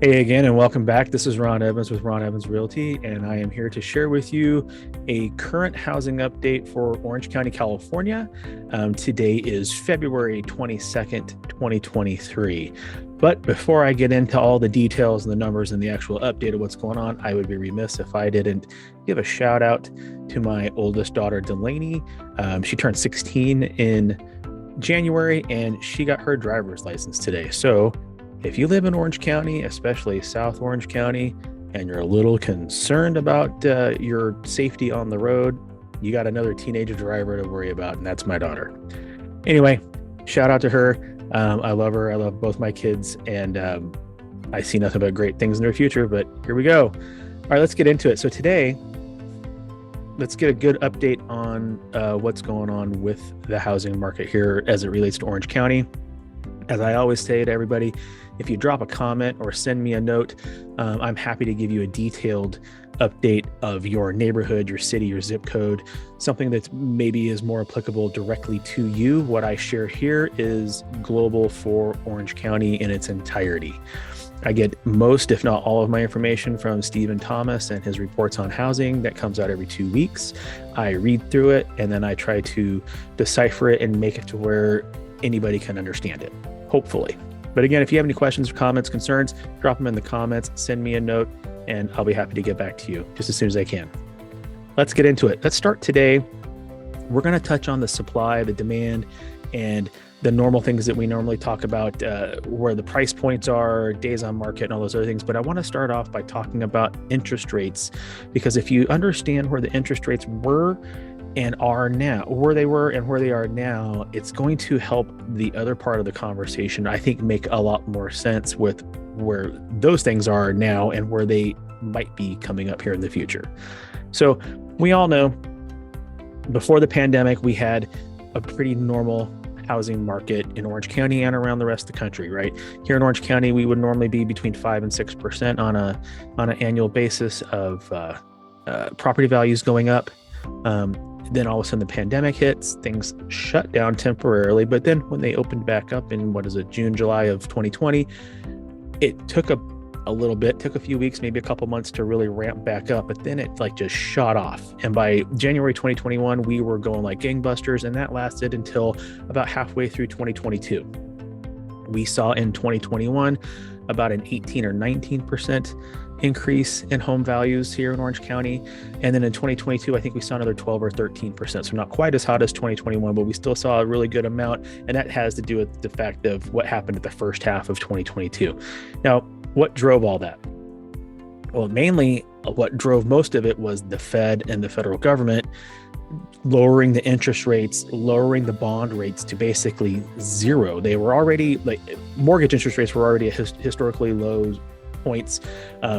Hey again, and welcome back. This is Ron Evans with Ron Evans Realty, and I am here to share with you a current housing update for Orange County, California. Today is February 22nd, 2023. But before I get into all the details and the numbers and the actual update of what's going on, I would be remiss if I didn't give a shout out to my oldest daughter, Delaney. She turned 16 in January, and she got her driver's license today. So if you live in Orange County, especially South Orange County, and you're a little concerned about your safety on the road, you got another teenage driver to worry about, and that's my daughter. Anyway, shout out to her. I love her. I love both my kids, and I see nothing but great things in their future. But here we go. All right, let's get into it. So today, let's get a good update on what's going on with the housing market here as it relates to Orange County. As I always say to everybody, if you drop a comment or send me a note, I'm happy to give you a detailed update of your neighborhood, your city, your zip code, something that maybe is more applicable directly to you. What I share here is global for Orange County in its entirety. I get most, if not all, of my information from Stephen Thomas and his reports on housing that comes out every 2 weeks. I read through it, and then I try to decipher it and make it to where anybody can understand it, hopefully. But again, if you have any questions or comments, concerns, drop them in the comments, send me a note, and I'll be happy to get back to you just as soon as I can. Let's get into it. Let's start today. We're going to touch on the supply, the demand, and the normal things that we normally talk about, where the price points are, days on market, and all those other things. But I want to start off by talking about interest rates, because if you understand where the interest rates were and are now, where they were and where they are now, it's going to help the other part of the conversation, I think, make a lot more sense with where those things are now and where they might be coming up here in the future. So we all know before the pandemic, we had a pretty normal housing market in Orange County and around the rest of the country, right? Here in Orange County, we would normally be between 5 and 6% on an annual basis of property values going up. Then all of a sudden the pandemic hits, things shut down temporarily. But then when they opened back up in June, July of 2020, it took a little bit, took a few weeks, maybe a couple months to really ramp back up. But then it just shot off. And by January 2021, we were going like gangbusters, and that lasted until about halfway through 2022. We saw in 2021 about an 18 or 19% increase in home values here in Orange County. And then in 2022, I think we saw another 12 or 13%. So not quite as hot as 2021, but we still saw a really good amount. And that has to do with the fact of what happened at the first half of 2022. Now, what drove all that? Well, mainly what drove most of it was the Fed and the federal government lowering the interest rates, lowering the bond rates to basically zero. They were already, mortgage interest rates were already at historically low points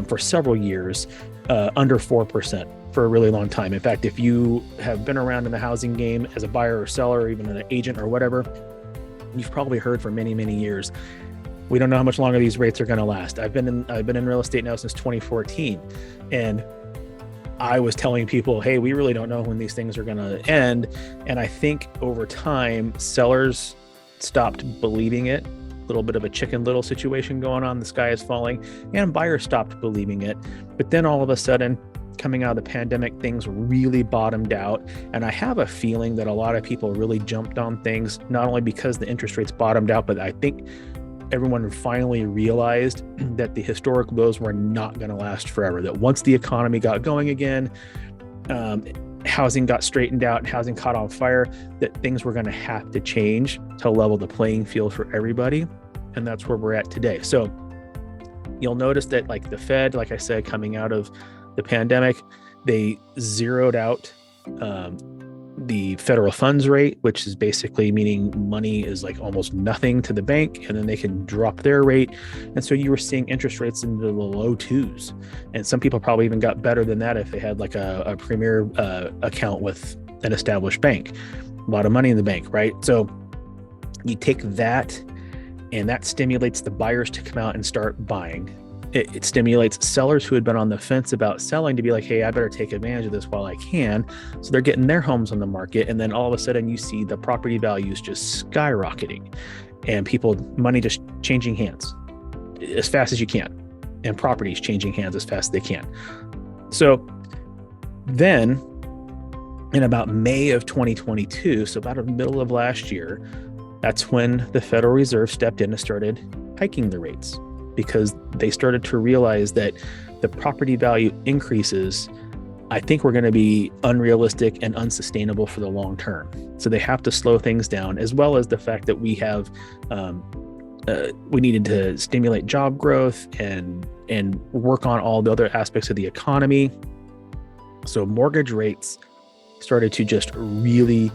for several years, under 4% for a really long time. In fact, if you have been around in the housing game as a buyer or seller, or even an agent or whatever, you've probably heard for many, many years, we don't know how much longer these rates are going to last. I've been in real estate now since 2014, and I was telling people, hey, we really don't know when these things are going to end. And I think over time, sellers stopped believing it. A little bit of a Chicken Little situation going on. The sky is falling, and buyers stopped believing it. But then all of a sudden, coming out of the pandemic, things really bottomed out. And I have a feeling that a lot of people really jumped on things, not only because the interest rates bottomed out, but I think everyone finally realized that the historic lows were not going to last forever. That once the economy got going again, housing got straightened out and housing caught on fire, that things were going to have to change to level the playing field for everybody. And that's where we're at today. So you'll notice that the Fed, like I said, coming out of the pandemic, they zeroed out the federal funds rate, which is basically meaning money is almost nothing to the bank, and then they can drop their rate. And so you were seeing interest rates into the low twos. And some people probably even got better than that if they had a premier account with an established bank, a lot of money in the bank, right? So you take that, and that stimulates the buyers to come out and start buying. It stimulates sellers who had been on the fence about selling to be like, hey, I better take advantage of this while I can. So they're getting their homes on the market. And then all of a sudden you see the property values just skyrocketing and money just changing hands as fast as you can. and properties changing hands as fast as they can. So then in about May of 2022, so about the middle of last year, that's when the Federal Reserve stepped in and started hiking the rates, because they started to realize that the property value increases, I think, we're going to be unrealistic and unsustainable for the long term. So they have to slow things down, as well as the fact that we needed to stimulate job growth and work on all the other aspects of the economy. So mortgage rates started to just really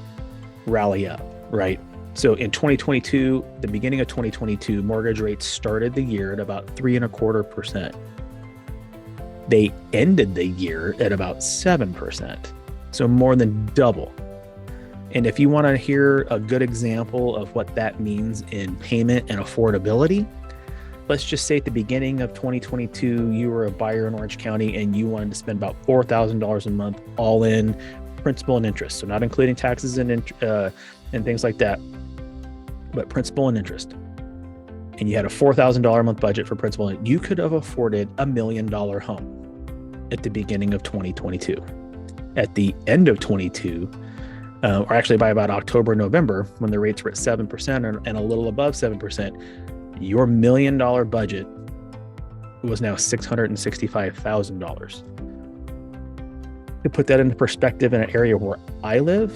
rally up, right? So in 2022, the beginning of 2022, mortgage rates started the year at about 3.25%. They ended the year at about 7%. So more than double. And if you want to hear a good example of what that means in payment and affordability, let's just say at the beginning of 2022, you were a buyer in Orange County and you wanted to spend about $4,000 a month all in principal and interest. So not including taxes and things like that, but principal and interest. And you had a $4,000 a month budget for principal, and you could have afforded $1 million home at the beginning of 2022. At the end of 22, or actually by about October, November, when the rates were at 7% and a little above 7%, your $1 million budget was now $665,000. To put that into perspective, in an area where I live,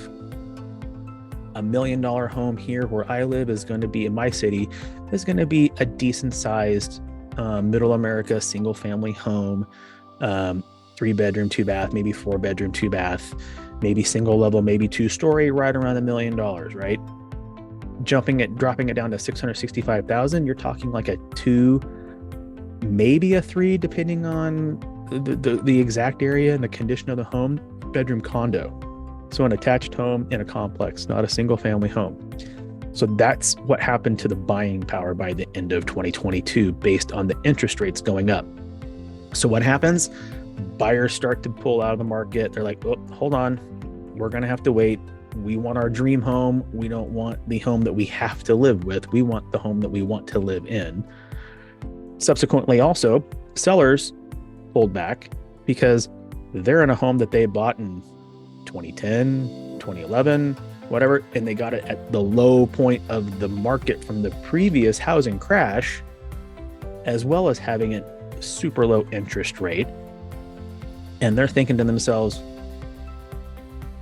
$1 million home here where I live is going to be, in my city, is going to be a decent sized middle America single family home, 3-bedroom, 2-bath, maybe 4-bedroom, 2-bath, maybe single level, maybe 2-story, right around $1 million, right? Dropping it down to $665,000, you're talking like a 2, maybe a 3, depending on the exact area and the condition of the home, bedroom condo. So an attached home in a complex, not a single family home. So that's what happened to the buying power by the end of 2022 based on the interest rates going up. So what happens? Buyers start to pull out of the market. They're like, oh, hold on, we're going to have to wait. We want our dream home. We don't want the home that we have to live with. We want the home that we want to live in. Subsequently, also, sellers pulled back because they're in a home that they bought in 2010, 2011, whatever, and they got it at the low point of the market from the previous housing crash, as well as having a super low interest rate. And they're thinking to themselves,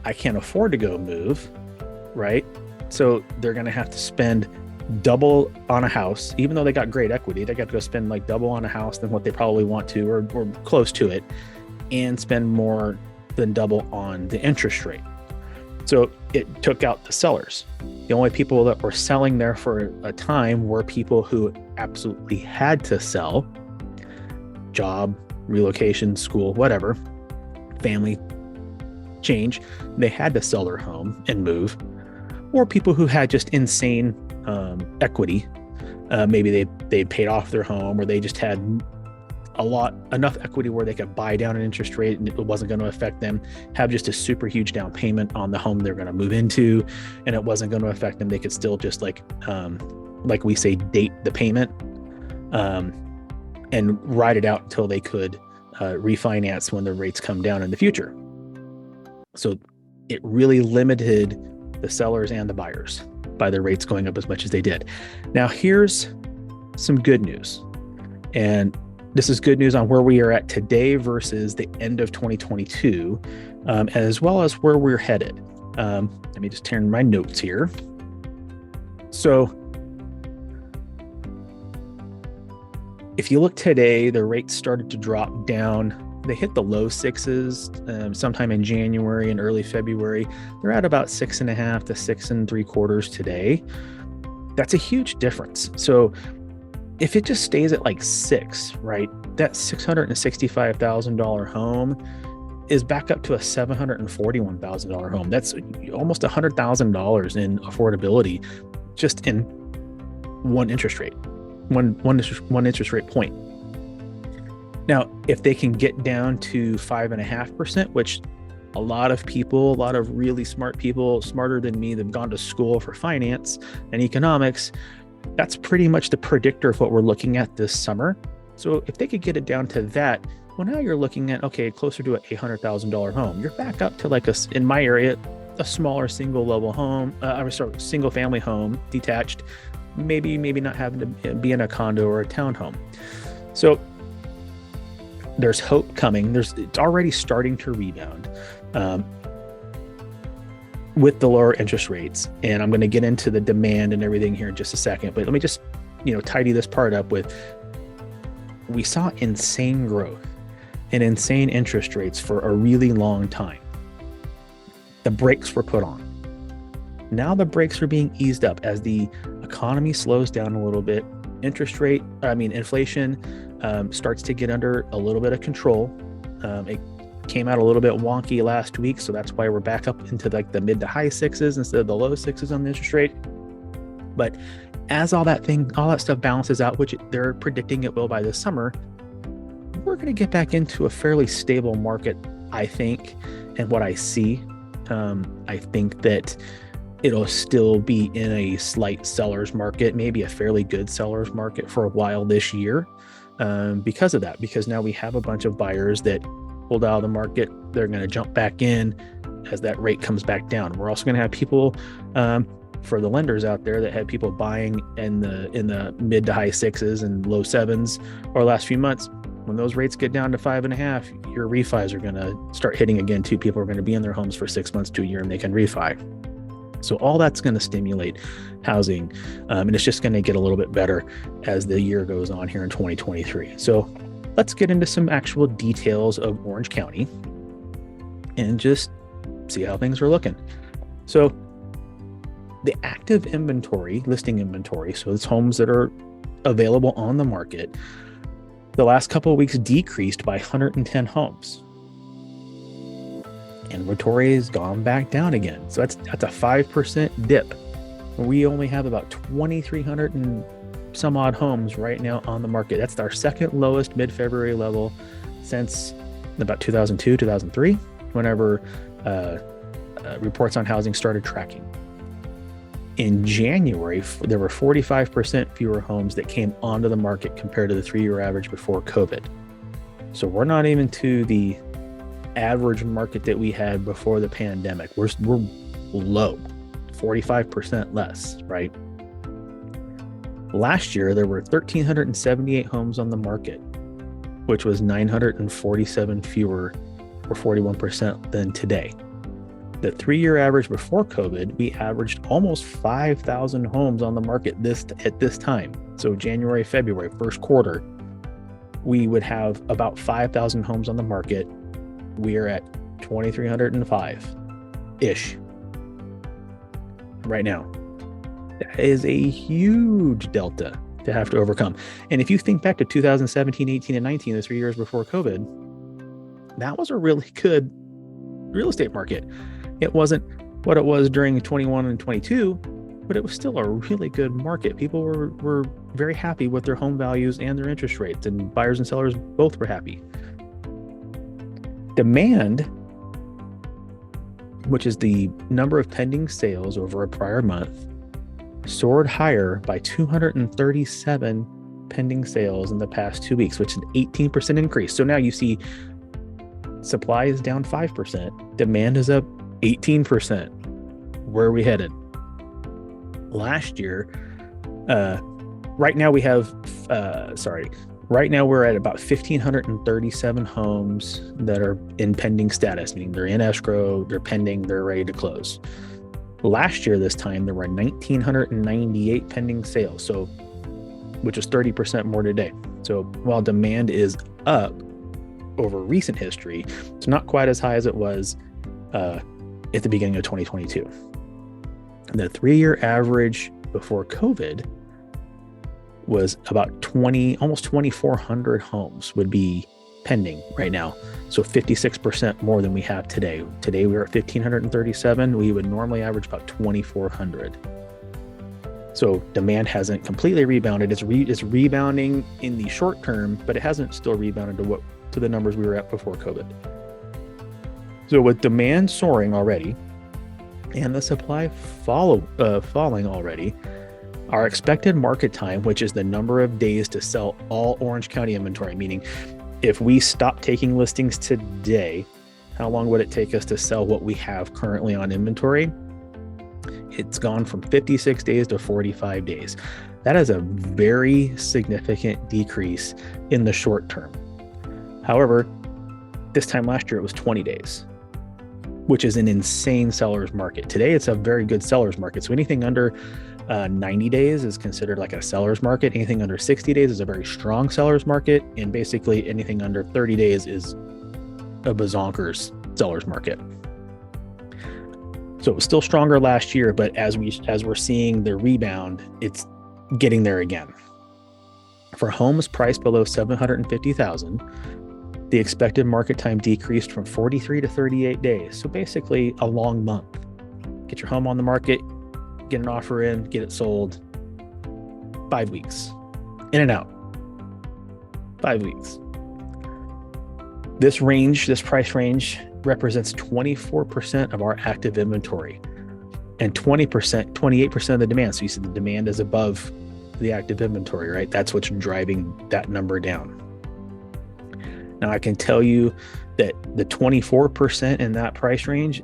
I can't afford to go move, right? So they're going to have to spend double on a house, even though they got great equity. They got to go spend like double on a house than what they probably want to, or close to it, and spend more than double on the interest rate. So it took out the sellers. The only people that were selling there for a time were people who absolutely had to sell. Job, relocation, school, whatever, family change. They had to sell their home and move. Or people who had just insane equity. Maybe they paid off their home, or they just had enough equity where they could buy down an interest rate and it wasn't going to affect them, have just a super huge down payment on the home they're going to move into, and it wasn't going to affect them. They could still just like we say, date the payment and ride it out until they could refinance when the rates come down in the future. So it really limited the sellers and the buyers by the rates going up as much as they did. Now, here's some good news. And this is good news on where we are at today versus the end of 2022, as well as where we're headed. Let me just turn my notes here. So if you look today, the rates started to drop down. They hit the low 6s sometime in January and early February. They're at about 6.5 to 6.75 today. That's a huge difference. So if it just stays at like 6, right, that $665,000 home is back up to a $741,000 home. That's almost $100,000 in affordability just in one interest rate, one interest rate point. Now, if they can get down to 5.5%, which a lot of really smart people, smarter than me, that have gone to school for finance and economics, that's pretty much the predictor of what we're looking at this summer. So if they could get it down to that, well, now you're looking at, okay, closer to an $800,000 home. You're back up to like in my area, a smaller single level home, single family home, detached, maybe not having to be in a condo or a townhome. So there's hope coming. It's already starting to rebound with the lower interest rates. And I'm going to get into the demand and everything here in just a second, but let me just, tidy this part up with, we saw insane growth and insane interest rates for a really long time. The brakes were put on. Now the brakes are being eased up as the economy slows down a little bit. Inflation starts to get under a little bit of control. It came out a little bit wonky last week, so that's why we're back up into like the mid to high sixes instead of the low sixes on the interest rate. But as all that stuff balances out, which they're predicting it will by this summer, we're going to get back into a fairly stable market, I think. And what I see, I think that it'll still be in a slight seller's market, maybe a fairly good seller's market for a while this year, because of that. Because now we have a bunch of buyers that pulled out of the market. They're going to jump back in as that rate comes back down. We're also going to have people, for the lenders out there, that had people buying in the mid to high sixes and low sevens or last few months. When those rates get down to 5.5, your refis are going to start hitting again too. People are going to be in their homes for 6 months to a year and they can refi. So all that's going to stimulate housing, and it's just going to get a little bit better as the year goes on here in 2023. So let's get into some actual details of Orange County and just see how things are looking. So the active inventory, listing inventory, so it's homes that are available on the market, the last couple of weeks decreased by 110 homes. Inventory has gone back down again. So that's a 5% dip. We only have about 2,300 and some odd homes right now on the market. That's our second lowest mid-February level since about 2002, 2003, whenever reports on housing started tracking. In January, there were 45% fewer homes that came onto the market compared to the 3-year average before COVID. So we're not even to the average market that we had before the pandemic. We're low, 45% less, right? Last year, there were 1,378 homes on the market, which was 947 fewer, or 41% than today. The 3-year average before COVID, we averaged almost 5,000 homes on the market at this time. So January, February, first quarter, we would have about 5,000 homes on the market. We are at 2,305-ish right now. That is a huge delta to have to overcome. And if you think back to 2017, 18, and 19, the 3 years before COVID, that was a really good real estate market. It wasn't what it was during 21 and 22, but it was still a really good market. People were very happy with their home values and their interest rates, and buyers and sellers both were happy. Demand, which is the number of pending sales over a prior month, soared higher by 237 pending sales in the past 2 weeks, which is an 18% increase. So now you see supply is down 5%, demand is up 18%. Where are we headed? Last year, right now we're at about 1,537 homes that are in pending status, meaning they're in escrow, they're pending, they're ready to close. Last year, this time, there were 1,998 pending sales, which is 30% more today. So while demand is up over recent history, it's not quite as high as it was at the beginning of 2022. The 3-year average before COVID was about almost 2,400 homes would be pending right now. So 56% more than we have today. Today we're at 1,537. We would normally average about 2,400. So demand hasn't completely rebounded. It's rebounding in the short term, but it hasn't still rebounded to the numbers we were at before COVID. So with demand soaring already and the supply falling already, Our expected market time, which is the number of days to sell all Orange County inventory, meaning if we stop taking listings today, how long would it take us to sell what we have currently on inventory? It's gone from 56 days to 45 days. That is a very significant decrease in the short term. However, this time last year, it was 20 days, which is an insane seller's market. Today, it's a very good seller's market. So anything under 90 days is considered like a seller's market. Anything under 60 days is a very strong seller's market. And basically anything under 30 days is a bazonkers seller's market. So it was still stronger last year, but as we're seeing the rebound, it's getting there again. For homes priced below $750,000, the expected market time decreased from 43 to 38 days. So basically a long month. Get your home on the market, get an offer in, get it sold. 5 weeks. In and out. 5 weeks. This price range represents 24% of our active inventory and 28% of the demand. So you see the demand is above the active inventory, right? That's what's driving that number down. Now I can tell you that the 24% in that price range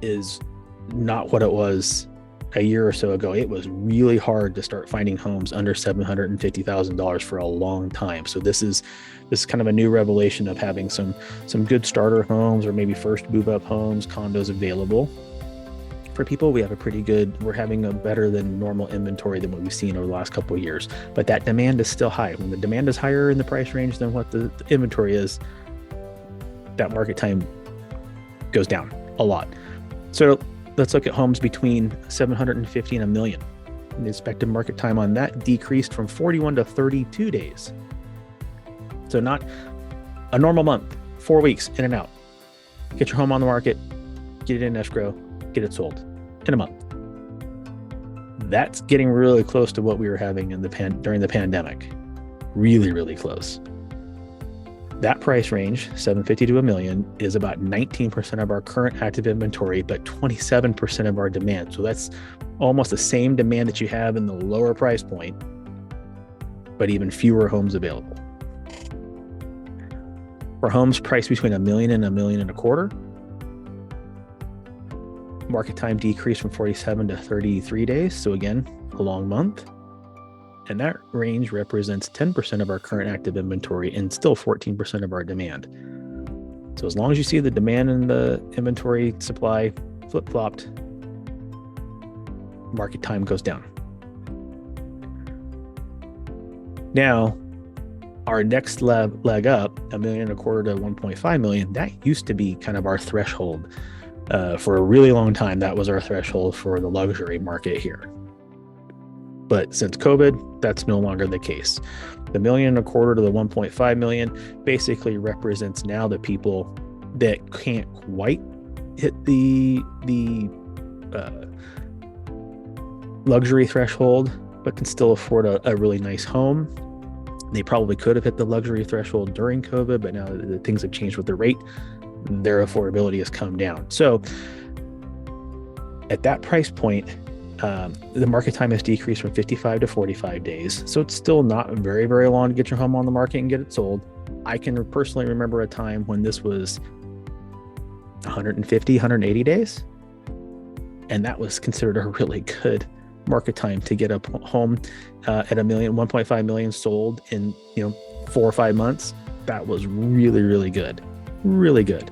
is not what it was a year or so ago. It was really hard to start finding homes under $750,000 for a long time. So this is kind of a new revelation of having some good starter homes or maybe first move up homes, condos available for people. We're having a better than normal inventory than what we've seen over the last couple of years, but that demand is still high. When the demand is higher in the price range than what the inventory is, that market time goes down a lot. So let's look at homes between 750 and $1 million. The expected market time on that decreased from 41 to 32 days. So not a normal month, 4 weeks in and out. Get your home on the market, get it in escrow, get it sold in a month. That's getting really close to what we were having during the pandemic. Really, really close. That price range, 750 to $1 million, is about 19% of our current active inventory, but 27% of our demand. So that's almost the same demand that you have in the lower price point, but even fewer homes available. For homes priced between $1 million and $1.25 million, market time decreased from 47 to 33 days. So again, a long month. And that range represents 10% of our current active inventory and still 14% of our demand. So as long as you see the demand and the inventory supply flip-flopped, market time goes down. Now, our next leg up, $1.25 million to $1.5 million, that used to be kind of our threshold. For a really long time, that was our threshold for the luxury market here. But since COVID, that's no longer the case. The $1.25 million to the $1.5 million basically represents now the people that can't quite hit the luxury threshold, but can still afford a really nice home. They probably could have hit the luxury threshold during COVID, but now that things have changed with the rate, their affordability has come down. So at that price point, the market time has decreased from 55 to 45 days. So it's still not very, very long to get your home on the market and get it sold. I can personally remember a time when this was 150, 180 days. And that was considered a really good market time to get a home at $1.5 million sold in 4 or 5 months. That was really, really good. Really good.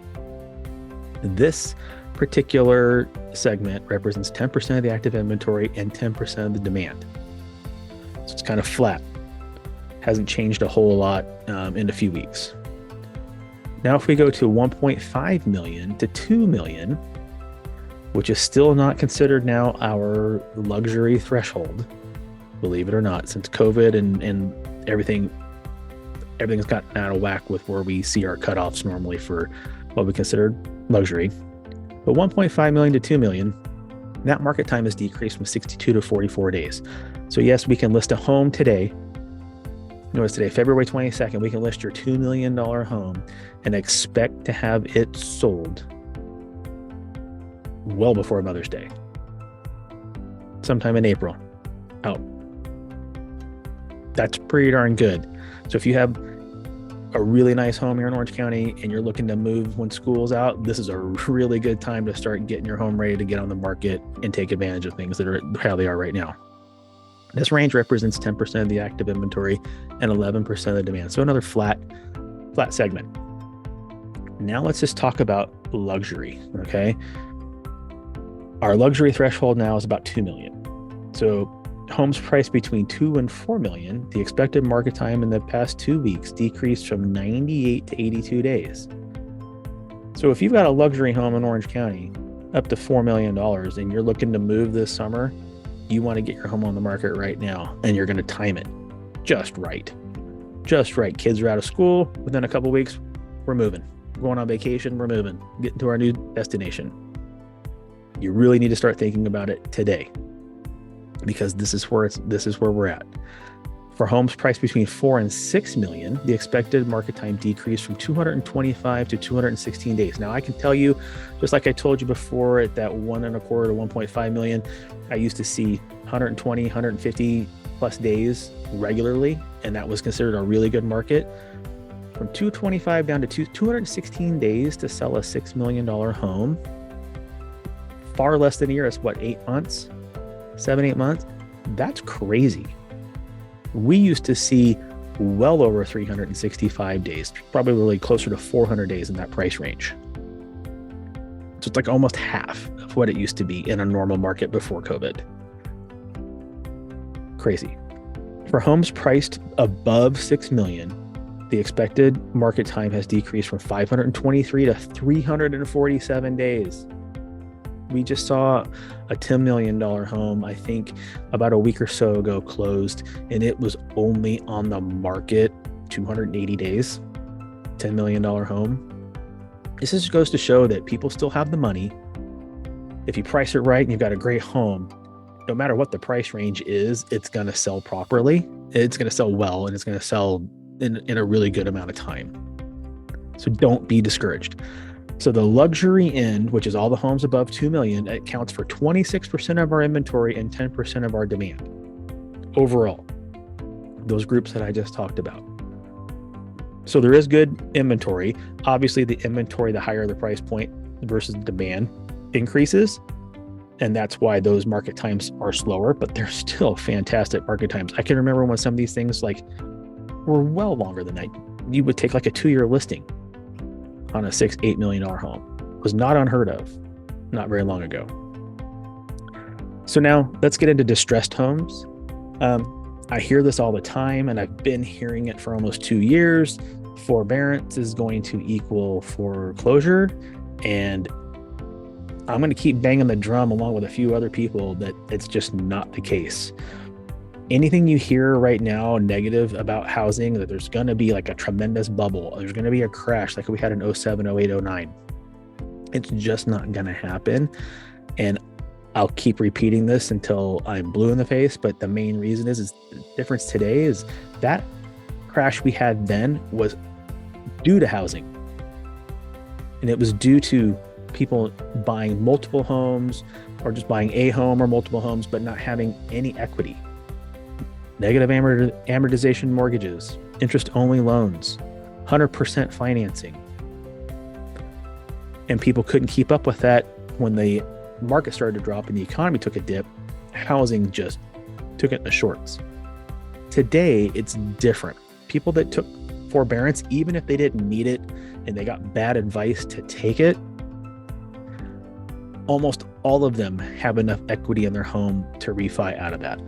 This particular segment represents 10% of the active inventory and 10% of the demand. So it's kind of flat. Hasn't changed a whole lot in a few weeks. Now, if we go to 1.5 million to 2 million, which is still not considered now our luxury threshold, believe it or not, since COVID and everything's gotten out of whack with where we see our cutoffs normally for what we consider luxury. But 1.5 million to 2 million, that market time has decreased from 62 to 44 days. So yes, we can list a home today. Notice today, February 22nd, we can list your $2 million home and expect to have it sold well before Mother's Day, sometime in April. out. That's pretty darn good. So if you have a really nice home here in Orange County and you're looking to move when school's out, this is a really good time to start getting your home ready to get on the market and take advantage of things that are how they are right now. This range represents 10% of the active inventory and 11% of the demand. So another flat segment. Now let's just talk about luxury, okay? Our luxury threshold now is about 2 million. So homes priced between 2 and 4 million, the expected market time in the past 2 weeks decreased from 98 to 82 days. So if you've got a luxury home in Orange County up to $4 million and you're looking to move this summer, you want to get your home on the market right now, and you're going to time it just right. Just right. Kids are out of school. Within a couple of weeks, we're moving. We're going on vacation. We're moving. Getting to our new destination. You really need to start thinking about it today, because this is where we're at. For homes priced between 4 and 6 million, the expected market time decreased from 225 to 216 days. Now I can tell you, just like I told you before, at that 1.25 to 1.5 million, I used to see 120, 150 plus days regularly, and that was considered a really good market. From 225 down to 216 days to sell a $6 million home, far less than a year. It's what, 8 months? 7-8 months? That's crazy. We used to see well over 365 days, probably really closer to 400 days in that price range. So it's like almost half of what it used to be in a normal market before COVID. Crazy. For homes priced above 6 million, the expected market time has decreased from 523 to 347 days. We just saw a $10 million home, I think about a week or so ago, closed, and it was only on the market 280 days. $10 million home. This just goes to show that people still have the money. If you price it right and you've got a great home, no matter what the price range is, it's going to sell properly. It's going to sell well, and it's going to sell in a really good amount of time. So don't be discouraged. So the luxury end, which is all the homes above 2 million, it counts for 26% of our inventory and 10% of our demand overall. Those groups that I just talked about. So there is good inventory. Obviously, the inventory, the higher the price point versus demand increases. And that's why those market times are slower, but they're still fantastic market times. I can remember when some of these things were well longer than that. You would take like a 2-year listing on a $6-8 million home. It was not unheard of, not very long ago. So now let's get into distressed homes. I hear this all the time, and I've been hearing it for almost 2 years. Forbearance is going to equal foreclosure, and I'm going to keep banging the drum along with a few other people that it's just not the case. Anything you hear right now negative about housing, that there's going to be like a tremendous bubble, there's going to be a crash like we had in 07, 08, 09. It's just not going to happen. And I'll keep repeating this until I'm blue in the face. But the main reason is the difference today is that crash we had then was due to housing. And it was due to people buying multiple homes, or just buying a home or multiple homes, but not having any equity. Negative amortization mortgages, interest-only loans, 100% financing. And people couldn't keep up with that when the market started to drop and the economy took a dip. Housing just took it in the shorts. Today, it's different. People that took forbearance, even if they didn't need it and they got bad advice to take it, almost all of them have enough equity in their home to refi out of that.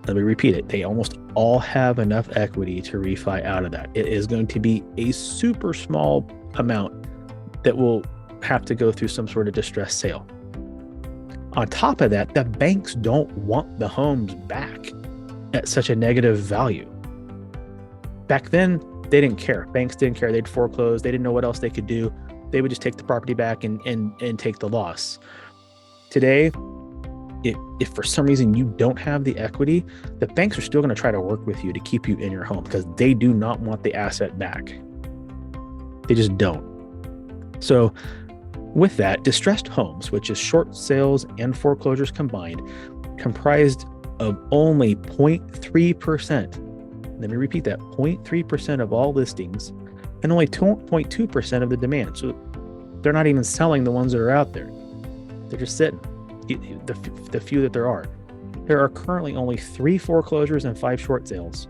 Let me repeat it. They almost all have enough equity to refi out of that. It is going to be a super small amount that will have to go through some sort of distressed sale. On top of that, the banks don't want the homes back at such a negative value. Back then, they didn't care. Banks didn't care. They'd foreclose. They didn't know what else they could do. They would just take the property back and take the loss. Today, if for some reason you don't have the equity, the banks are still going to try to work with you to keep you in your home because they do not want the asset back. They just don't. So With that, distressed homes, which is short sales and foreclosures combined, comprised of only 0.3%. Let me repeat that, 0.3% of all listings and only 2.2% of the demand. So they're not even selling the ones that are out there. They're just sitting, the few that there are. There are currently only 3 foreclosures and 5 short sales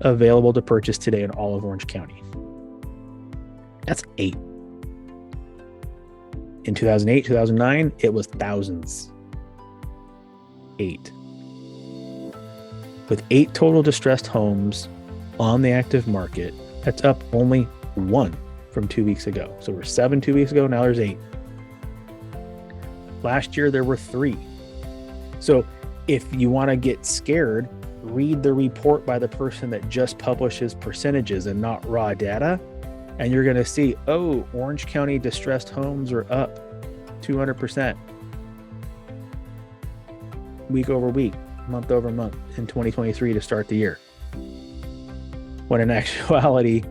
available to purchase today in all of Orange County. That's 8. In 2008, 2009, it was thousands. 8. With 8 total distressed homes on the active market, that's up only 1 from 2 weeks ago. So we're 7 2 weeks ago, now there's 8. Last year, there were 3. So if you want to get scared, read the report by the person that just publishes percentages and not raw data. And you're going to see, oh, Orange County distressed homes are up 200% week over week, month over month in 2023 to start the year. When in actuality,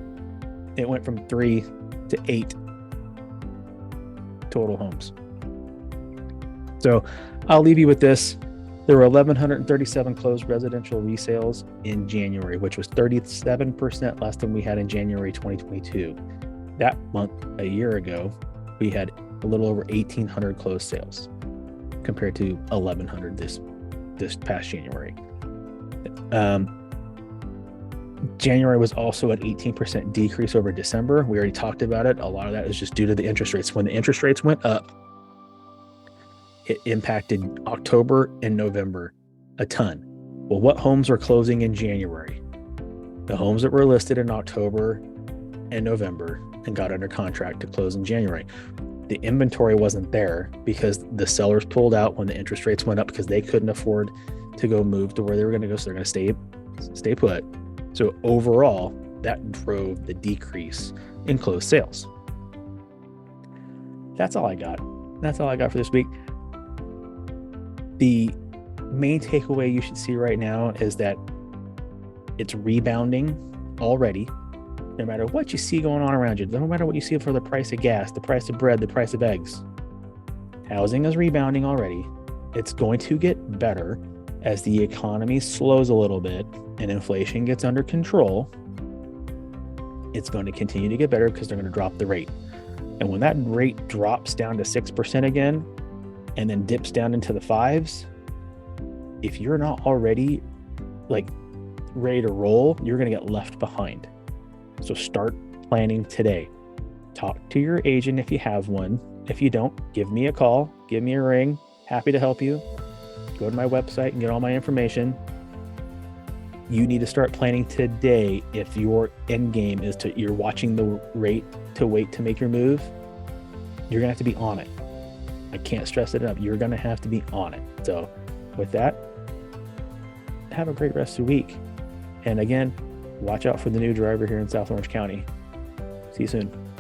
it went from 3 to 8 total homes. So I'll leave you with this. There were 1,137 closed residential resales in January, which was 37% less than we had in January 2022. That month, a year ago, we had a little over 1,800 closed sales compared to 1,100 this past January. January was also an 18% decrease over December. We already talked about it. A lot of that is just due to the interest rates. When the interest rates went up, it impacted October and November a ton. Well, what homes were closing in January? The homes that were listed in October and November and got under contract to close in January. The inventory wasn't there because the sellers pulled out when the interest rates went up because they couldn't afford to go move to where they were going to go. So they're going to stay put. So overall, that drove the decrease in closed sales. That's all I got. That's all I got for this week. The main takeaway you should see right now is that it's rebounding already. No matter what you see going on around you, no matter what you see for the price of gas, the price of bread, the price of eggs, housing is rebounding already. It's going to get better as the economy slows a little bit and inflation gets under control. It's going to continue to get better because they're going to drop the rate. And when that rate drops down to 6% again, and then dips down into the 5s, if you're not already ready to roll, you're going to get left behind. So start planning today. Talk to your agent if you have one. If you don't, give me a call, give me a ring. Happy to help you. Go to my website and get all my information. You need to start planning today. If your end game is you're watching the rate to wait to make your move, you're going to have to be on it. I can't stress it enough. You're going to have to be on it. So with that, have a great rest of the week. And again, watch out for the new driver here in South Orange County. See you soon.